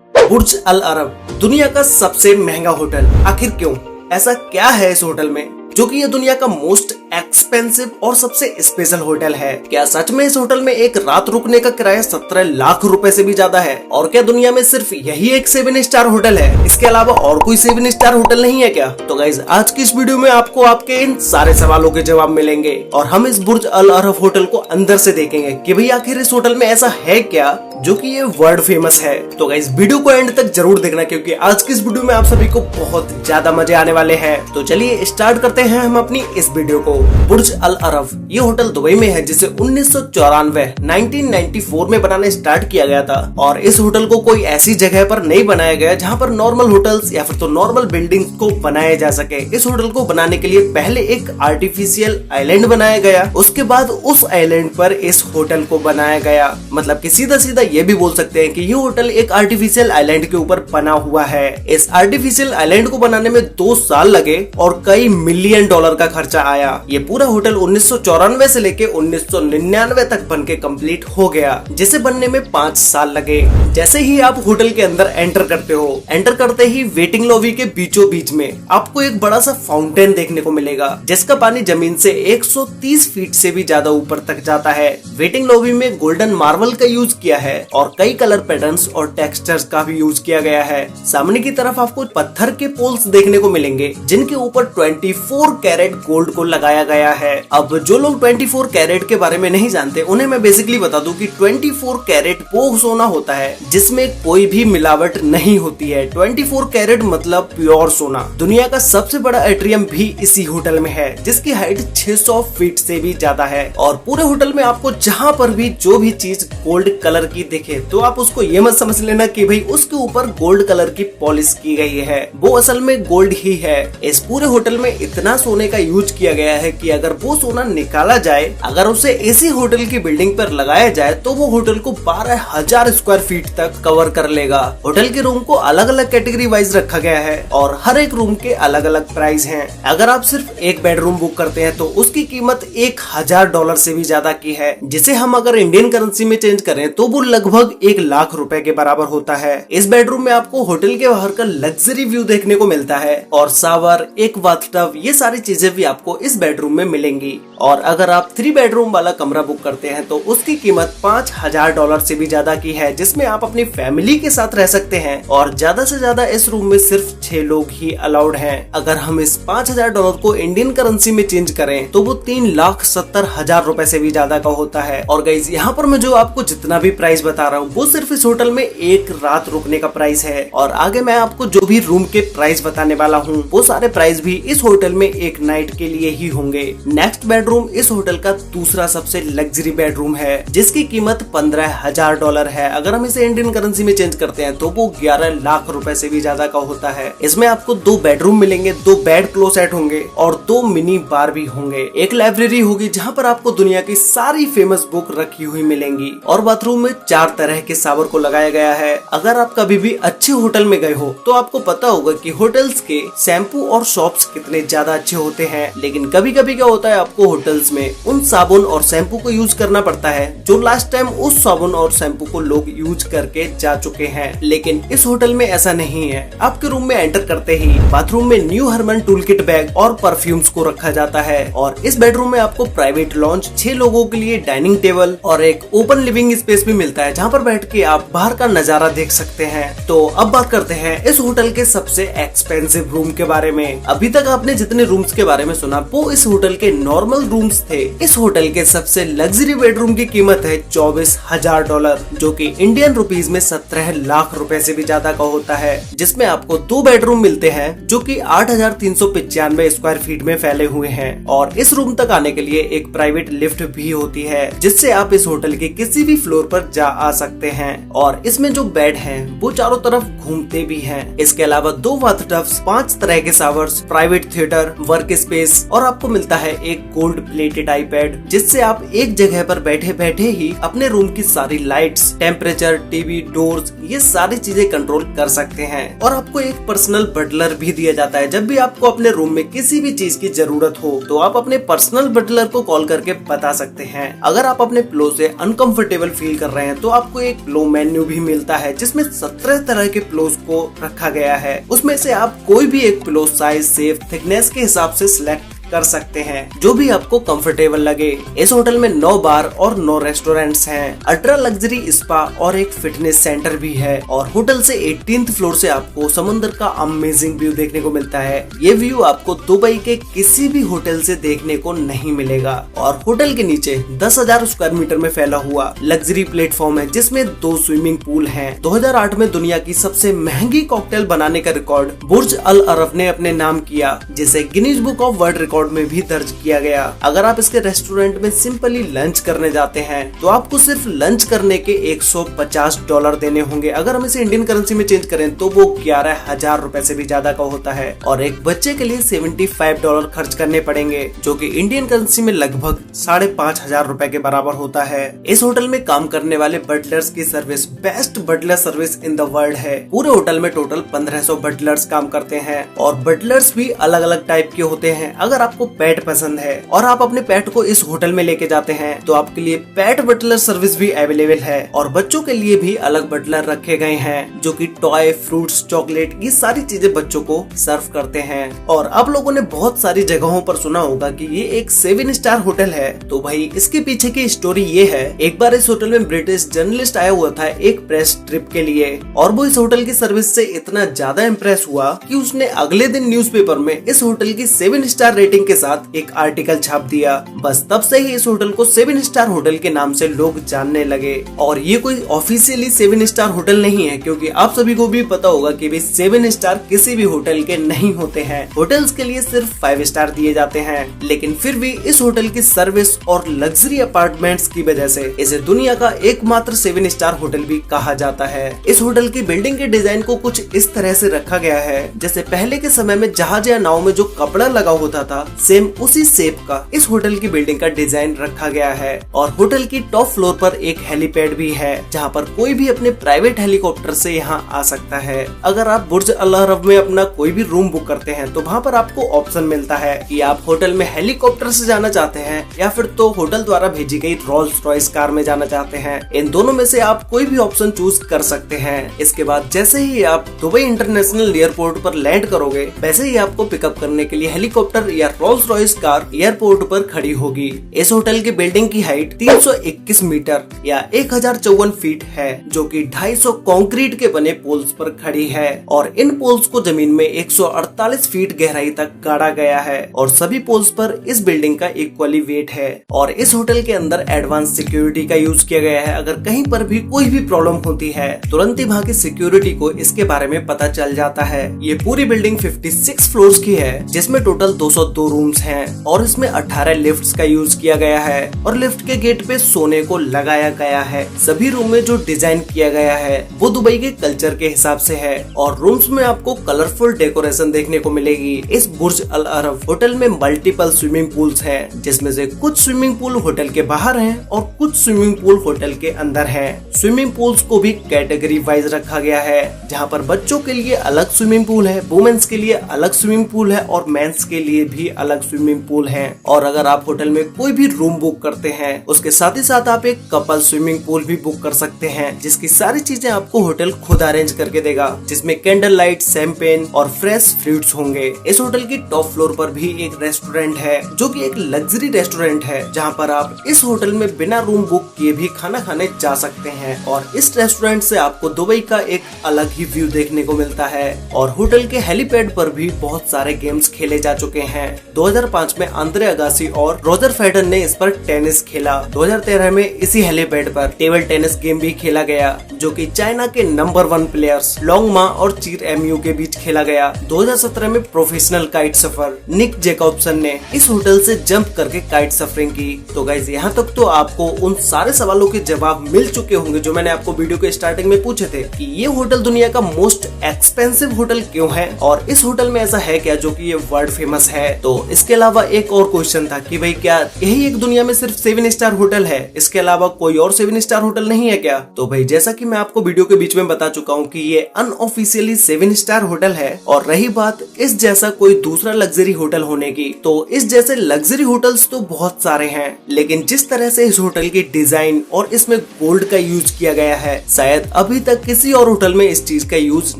बुर्ज अल अरब दुनिया का सबसे महंगा होटल। आखिर क्यों? ऐसा क्या है इस होटल में जो कि ये दुनिया का मोस्ट एक्सपेंसिव और सबसे स्पेशल होटल है? क्या सच में इस होटल में एक रात रुकने का किराया 17 लाख रुपए से भी ज्यादा है? और क्या दुनिया में सिर्फ यही एक 7 स्टार होटल है? इसके अलावा और कोई 7 स्टार होटल नहीं है क्या? तो गाइज आज की इस वीडियो में आपको आपके इन सारे सवालों के जवाब मिलेंगे और हम इस बुर्ज अल अरब होटल को अंदर से देखेंगे कि भाई आखिर इस होटल में ऐसा है क्या जो कि ये वर्ल्ड फेमस है। तो गाइज वीडियो को एंड तक जरूर देखना क्योंकि आज की इस वीडियो में आप सभी को बहुत ज्यादा मजे आने वाले हैं। तो चलिए स्टार्ट करते हैं हम अपनी इस वीडियो को। बुर्ज अल अरब ये होटल दुबई में है जिसे 1994 में बनाना स्टार्ट किया गया था और इस होटल को कोई ऐसी जगह पर नहीं बनाया गया जहां पर नॉर्मल होटल्स या फिर तो नॉर्मल बिल्डिंग्स को बनाया जा सके। इस होटल को बनाने के लिए पहले एक आर्टिफिशियल आइलैंड बनाया गया, उसके बाद उस आइलैंड पर इस होटल को बनाया गया। मतलब कि सीधा सीधा ये भी बोल सकते हैं कि ये होटल एक आर्टिफिशियल आइलैंड के ऊपर बना हुआ है। इस आर्टिफिशियल आइलैंड को बनाने में 2 साल लगे और कई मिलियन डॉलर का खर्चा आया। ये पूरा होटल 1994 से लेके 1999 तक बनके कंप्लीट हो गया, जिसे बनने में 5 साल लगे। जैसे ही आप होटल के अंदर एंटर करते हो, एंटर करते ही वेटिंग लॉबी के बीचों बीच में आपको एक बड़ा सा फाउंटेन देखने को मिलेगा जिसका पानी जमीन से 130 फीट से भी ज्यादा ऊपर तक जाता है। वेटिंग लॉबी में गोल्डन मार्बल का यूज किया है और कई कलर पैटर्न्स और टेक्सचर्स का भी यूज किया गया है। सामने की तरफ आपको पत्थर के पोल्स देखने को मिलेंगे जिनके ऊपर 24 कैरेट गोल्ड को लगाया गया है। अब जो लोग 24 कैरेट के बारे में नहीं जानते उन्हें मैं बेसिकली बता दूं कि 24 कैरेट वो सोना होता है जिसमें कोई भी मिलावट नहीं होती है। 24 कैरेट मतलब प्योर सोना। दुनिया का सबसे बड़ा एट्रियम भी इसी होटल में है जिसकी हाइट 600 फीट से भी ज्यादा है और पूरे होटल में आपको जहाँ पर भी जो भी चीज गोल्ड कलर की दिखे तो आप उसको ये मत समझ लेना कि भाई उसके ऊपर गोल्ड कलर की पॉलिश की गई है, वो असल में गोल्ड ही है। इस पूरे होटल में इतना सोने का यूज किया गया है कि अगर वो सोना निकाला जाए, अगर उसे इसी होटल की बिल्डिंग पर लगाया जाए तो वो होटल को 12,000 स्क्वायर फीट तक कवर कर लेगा। होटल के रूम को अलग अलग कैटेगरी वाइज रखा गया है और हर एक रूम के अलग अलग प्राइस हैं। अगर आप सिर्फ एक बेडरूम बुक करते हैं तो उसकी कीमत $1,000 से भी ज्यादा की है, जिसे हम अगर इंडियन करेंसी में चेंज करें तो वो लगभग 1 लाख रुपए के बराबर होता है। इस बेडरूम में आपको होटल के बाहर का लग्जरी व्यू देखने को मिलता है और शावर, एक बाथटब, ये सारी चीजें भी आपको इस बेडरूम में मिलेंगी। और अगर आप 3 बेडरूम वाला कमरा बुक करते हैं तो उसकी कीमत $5,000 से भी ज्यादा की है, जिसमें आप अपनी फैमिली के साथ रह सकते हैं और ज्यादा से ज्यादा इस रूम में सिर्फ 6 लोग ही अलाउड हैं। अगर हम इस $5,000 को इंडियन करेंसी में चेंज करें तो वो 3,70,000 रुपए से भी ज्यादा का होता है। और गाइस यहाँ पर मैं जो आपको जितना भी प्राइस बता रहा हूँ वो सिर्फ इस होटल में एक रात रुकने का प्राइस है और आगे मैं आपको जो भी रूम के प्राइस बताने वाला हूँ वो सारे प्राइस भी इस होटल में एक नाइट के लिए ही होंगे। नेक्स्ट बेडरूम इस होटल का दूसरा सबसे लग्जरी बेडरूम है जिसकी कीमत $15,000 है। अगर हम इसे इंडियन करेंसी में चेंज करते हैं तो वो 11 लाख रुपए से भी ज्यादा का होता है। इसमें आपको 2 बेडरूम मिलेंगे, 2 बेड क्लोसेट होंगे और 2 मिनी बार भी होंगे। एक लाइब्रेरी होगी जहाँ पर आपको दुनिया की सारी फेमस बुक रखी हुई मिलेंगी और बाथरूम में 4 तरह के शावर को लगाया गया है। अगर आप कभी भी अच्छे होटल में गए हो तो आपको पता होगा कि होटल्स के शैम्पू और शॉप्स कितने ज्यादा अच्छे होते हैं, लेकिन कभी कभी क्या होता है आपको होटल्स में उन साबुन और शैम्पू को यूज करना पड़ता है जो लास्ट टाइम उस साबुन और शैम्पू को लोग यूज करके जा चुके हैं। लेकिन इस होटल में ऐसा नहीं है। आपके रूम में एंटर करते ही बाथरूम में न्यू हरमन टूलकिट बैग और परफ्यूम्स को रखा जाता है और इस बेडरूम में आपको प्राइवेट लॉन्च, 6 लोगों के लिए डाइनिंग टेबल और एक ओपन लिविंग स्पेस भी मिलता है जहाँ पर बैठ के आप बाहर का नजारा देख सकते हैं। तो अब बात करते हैं इस होटल के सबसे एक्सपेंसिव रूम के बारे में। अभी तक आपने जितने रूम्स के बारे में सुना वो इस होटल के नॉर्मल रूम्स थे। इस होटल के सबसे लग्जरी बेडरूम की कीमत है $24,000 जो कि इंडियन रुपीज में 17 लाख रुपए से भी ज्यादा का होता है, जिसमें आपको 2 बेडरूम मिलते हैं जो कि 8,395 स्क्वायर फीट में फैले हुए हैं और इस रूम तक आने के लिए एक प्राइवेट लिफ्ट भी होती है जिससे आप इस होटल के किसी भी फ्लोर पर जा आ सकते हैं। और इसमें जो बेड हैं वो चारों तरफ घूमते भी हैं। इसके अलावा 2 बाथटब्स, 5 तरह के showers, private theatre, work space और आपको मिलता है एक गोल्ड गोल्ड प्लेटेड आईपैड, जिससे आप एक जगह पर बैठे बैठे ही अपने रूम की सारी लाइट्स, टेम्परेचर, टीवी, डोर्स, ये सारी चीजें कंट्रोल कर सकते हैं। और आपको एक पर्सनल बटलर भी दिया जाता है। जब भी आपको अपने रूम में किसी भी चीज की जरूरत हो तो आप अपने पर्सनल बटलर को कॉल करके बता सकते हैं। अगर आप अपने पिलो से अनकंफर्टेबल फील कर रहे हैं तो आपको एक पिलो मेन्यू भी मिलता है, जिसमें 17 तरह के पिलोज को रखा गया है। उसमें से आप कोई भी एक पिलो साइज, शेप, थिकनेस के हिसाब से सिलेक्ट कर सकते हैं, जो भी आपको कंफर्टेबल लगे। इस होटल में 9 बार और 9 रेस्टोरेंट्स हैं, अल्ट्रा लग्जरी स्पा और एक फिटनेस सेंटर भी है। और होटल से 18th फ्लोर से आपको समुद्र का अमेजिंग व्यू देखने को मिलता है। ये व्यू आपको दुबई के किसी भी होटल से देखने को नहीं मिलेगा। और होटल के नीचे 10,000 स्क्वायर मीटर में फैला हुआ लग्जरी प्लेटफॉर्म है, जिसमें 2 स्विमिंग पूल हैं। 2008 में दुनिया की सबसे महंगी कॉकटेल बनाने का रिकॉर्ड बुर्ज अल अरब ने अपने नाम किया, जिसे Guinness book of world record में भी दर्ज किया गया। अगर आप इसके रेस्टोरेंट में सिंपली लंच करने जाते हैं तो आपको सिर्फ लंच करने के $150 देने होंगे। अगर हम इसे इंडियन करेंसी में चेंज करें तो वो 11,000 रुपए से भी ज्यादा का होता है। और एक बच्चे के लिए $75 खर्च करने पड़ेंगे, जो कि इंडियन करेंसी में लगभग 5,500 रुपए के बराबर होता है। इस होटल में काम करने वाले बटलर्स की service best butler service in the world है। पूरे होटल में टोटल 1500 बटलर्स काम करते हैं और बटलर्स भी अलग अलग टाइप के होते हैं। अगर आपको पेट पसंद है और आप अपने पेट को इस होटल में लेके जाते हैं तो आपके लिए पेट बटलर सर्विस भी अवेलेबल है। और बच्चों के लिए भी अलग बटलर रखे गए हैं, जो कि टॉय, फ्रूट्स, चॉकलेट, ये सारी चीजें बच्चों को सर्व करते हैं। और आप लोगों ने बहुत सारी जगहों पर सुना होगा कि ये एक 7 स्टार होटल है, तो भाई इसके पीछे की स्टोरी ये है। एक बार इस होटल में ब्रिटिश जर्नलिस्ट आया हुआ था एक प्रेस ट्रिप के लिए, और वो इस होटल की सर्विस से इतना ज्यादा इम्प्रेस हुआ कि उसने अगले दिन न्यूज़पेपर में इस होटल की 7 स्टार रेटिंग के साथ एक आर्टिकल छाप दिया। बस तब से ही इस होटल को 7 स्टार होटल के नाम से लोग जानने लगे। और ये कोई ऑफिशियली 7 स्टार होटल नहीं है, क्योंकि आप सभी को भी पता होगा कि 7 स्टार किसी भी होटल के नहीं होते हैं। होटल्स के लिए सिर्फ 5 स्टार दिए जाते हैं। लेकिन फिर भी इस होटल की सर्विस और लग्जरी अपार्टमेंट्स की वजह से इसे दुनिया का एकमात्र 7 स्टार होटल भी कहा जाता है। इस होटल की बिल्डिंग के डिजाइन को कुछ इस तरह से रखा गया है जैसे पहले के समय में जहाज या नाव में जो कपड़ा लगा होता था, सेम उसी शेप का इस होटल की बिल्डिंग का डिजाइन रखा गया है। और होटल की टॉप फ्लोर पर एक हेलीपैड भी है, जहां पर कोई भी अपने प्राइवेट हेलीकॉप्टर से यहां आ सकता है। अगर आप बुर्ज अल अरब में अपना कोई भी रूम बुक करते हैं तो वहां पर आपको ऑप्शन मिलता है कि आप होटल में हेलीकॉप्टर से जाना चाहते हैं या फिर तो होटल द्वारा भेजी गई रोल्स रॉयस कार में जाना चाहते हैं। इन दोनों में से आप कोई भी ऑप्शन चूज कर सकते हैं। इसके बाद जैसे ही आप दुबई इंटरनेशनल एयरपोर्ट पर लैंड करोगे, वैसे ही आपको पिकअप करने के लिए हेलीकॉप्टर या रोल्स रॉयस कार एयरपोर्ट पर खड़ी होगी। इस होटल की बिल्डिंग की हाइट 321 मीटर या 1054 फीट है, जो कि 250 कंक्रीट के बने पोल्स पर खड़ी है। और इन पोल्स को जमीन में 148 फीट गहराई तक गाड़ा गया है और सभी पोल्स पर इस बिल्डिंग का इक्वली वेट है। और इस होटल के अंदर एडवांस सिक्योरिटी का यूज किया गया है। अगर कहीं पर भी कोई भी प्रॉब्लम होती है, तुरंत ही वहाँ की सिक्योरिटी को इसके बारे में पता चल जाता है। ये पूरी बिल्डिंग 56 फ्लोर्स की है, जिसमें टोटल 202 रूम्स हैं और इसमें 18 लिफ्ट्स का यूज किया गया है और लिफ्ट के गेट पे सोने को लगाया गया है। सभी रूम में जो डिजाइन किया गया है वो दुबई के कल्चर के हिसाब से है और रूम्स में आपको कलरफुल डेकोरेशन देखने को मिलेगी। इस बुर्ज अल अरब होटल में मल्टीपल स्विमिंग पूल्स हैं, जिसमें से कुछ स्विमिंग पूल होटल के बाहर हैं और कुछ स्विमिंग पूल होटल के अंदर हैं। स्विमिंग पूल्स को भी कैटेगरी वाइज रखा गया है, जहाँ पर बच्चों के लिए अलग स्विमिंग पूल है, वुमेन्स के लिए अलग स्विमिंग पूल है और मेंस के लिए भी अलग स्विमिंग पूल है। और अगर आप होटल में कोई भी रूम बुक करते हैं, उसके साथ ही साथ आप एक कपल स्विमिंग पूल भी बुक कर सकते हैं, जिसकी सारी चीजें आपको होटल खुद अरेंज करके देगा, जिसमें कैंडल लाइट, शैंपेन और फ्रेश फ्रूट्स होंगे। इस होटल की टॉप फ्लोर पर भी एक रेस्टोरेंट है, जो कि एक लग्जरी रेस्टोरेंट है, जहां पर आप इस होटल में बिना रूम बुक किए भी खाना खाने जा सकते हैं। और इस रेस्टोरेंट से आपको दुबई का एक अलग ही व्यू देखने को मिलता है। और होटल के हेलीपैड पर भी बहुत सारे गेम्स खेले जा चुके हैं। 2005 में आंद्रे अगासी और रोजर फेडरर ने इस पर टेनिस खेला। 2013 में इसी हेलीपैड पर टेबल टेनिस गेम भी खेला गया, जो कि चाइना के नंबर 1 प्लेयर्स लोंग मा और चीर एमयू के बीच खेला गया। 2017 में प्रोफेशनल काइट सफर निक जैकबसन ने इस होटल से जंप करके काइट सफरिंग की। तो गाइस, यहाँ तक तो आपको उन सारे सवालों के जवाब मिल चुके होंगे जो मैंने आपको वीडियो के स्टार्टिंग में पूछे थे कि ये होटल दुनिया का मोस्ट एक्सपेंसिव होटल क्यों है और इस होटल में ऐसा है क्या जो कि ये वर्ल्ड फेमस है। तो तो इसके अलावा एक और क्वेश्चन था कि भाई क्या यही एक दुनिया में सिर्फ 7 स्टार होटल है, इसके अलावा कोई और 7 स्टार होटल नहीं है क्या? तो भाई जैसा कि मैं आपको वीडियो के बीच में बता चुका हूँ कि ये अनऑफिशियली 7 स्टार होटल है। और रही बात इस जैसा कोई दूसरा लग्जरी होटल होने की, तो इस जैसे लग्जरी होटल्स तो बहुत सारे हैं, लेकिन जिस तरह से इस होटल की डिजाइन और इसमें गोल्ड का यूज किया गया है, शायद अभी तक किसी और होटल में इस चीज का यूज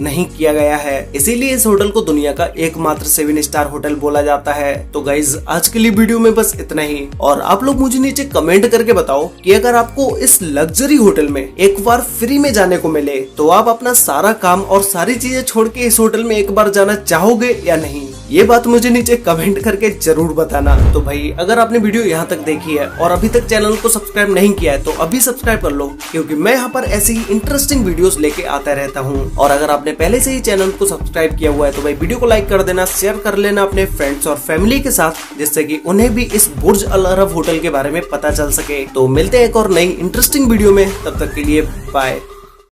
नहीं किया गया है। इसीलिए इस होटल को दुनिया का एकमात्र 7 स्टार होटल बोला जाता है। तो गाइज आज के लिए वीडियो में बस इतना ही, और आप लोग मुझे नीचे कमेंट करके बताओ कि अगर आपको इस लग्जरी होटल में एक बार फ्री में जाने को मिले तो आप अपना सारा काम और सारी चीजें छोड़ के इस होटल में एक बार जाना चाहोगे या नहीं? ये बात मुझे नीचे कमेंट करके जरूर बताना। तो भाई अगर आपने वीडियो यहाँ तक देखी है और अभी तक चैनल को सब्सक्राइब नहीं किया है तो अभी सब्सक्राइब कर लो, क्योंकि मैं यहाँ पर ऐसी ही इंटरेस्टिंग वीडियोस लेके आता रहता हूँ। और अगर आपने पहले से ही चैनल को सब्सक्राइब किया हुआ है तो भाई वीडियो को लाइक कर देना, शेयर कर लेना अपने फ्रेंड्स और फैमिली के साथ, जिससे कि उन्हें भी इस बुर्ज अल अरब होटल के बारे में पता चल सके। तो मिलते हैं एक और नई इंटरेस्टिंग वीडियो में, तब तक के लिए बाय।